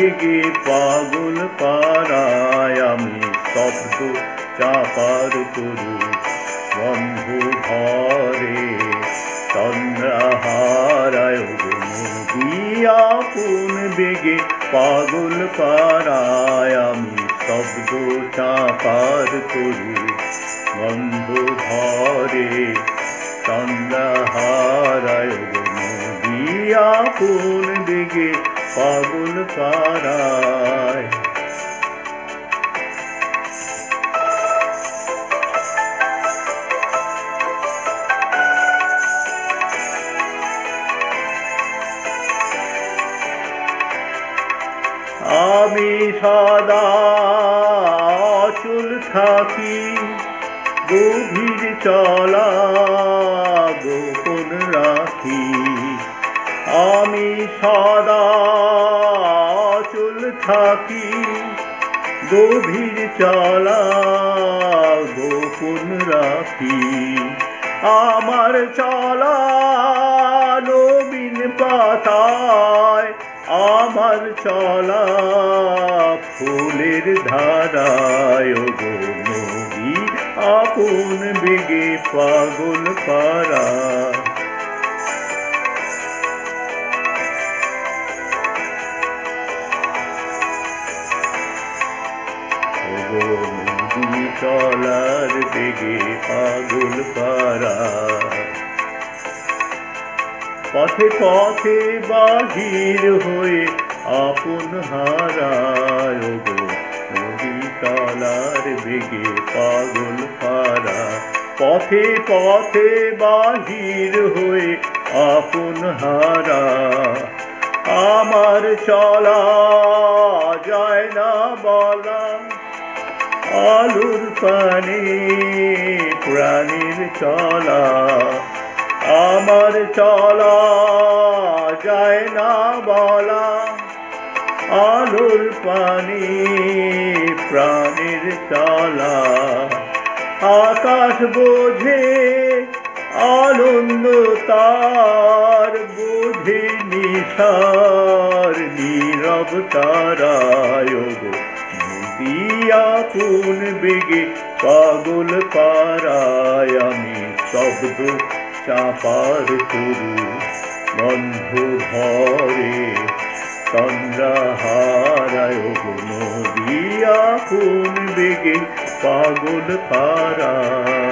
বেগে পাগল পাড়ায় আমি শব্দ চাপার তরু বন্ধ ঘরে চন্দ্রহারায় নদী আপন বেগে পাগল পাড়ায় আমি শব্দ চাপার তরু বন্ধ ঘরে চন্দ্রহারায় নদী আপন বেগে পাগল পাড়ায়। আমি সদা অচল থাকি গভীর চলা গোপন রাখি। আমি সদা অচল থাকি গভীর চলা গোপন রাখি। আমার চলা নবীন পাতায় আমার চলা ফুলের ধারায় গো নদী আপন বেগে পাগল পাড়া। নদী চলার বেগে পাগল পাড়া। পথে পথে বাহির হয়ে আপন হারায় গো নদী চলার বেগে পাগল পাড়া। পথে পথে বাহির হয়ে আপন হারা। আমার চলা যায় না বলা আলোর পানে প্রাণীর চলা। আমার চলা যায় না বলা আলোর পানে প্রাণীর চলা। আকাশ বোঝে আনন্দ তার বোঝে নিশার নীরব তারায় গো নদী আপন বেগে পাগল পাড়ায় আমি শব্দ চাপার তরু বন্ধ ঘরে চন্দ্রহারায় গো নদী আপন বেগে পাগল পাড়ায়।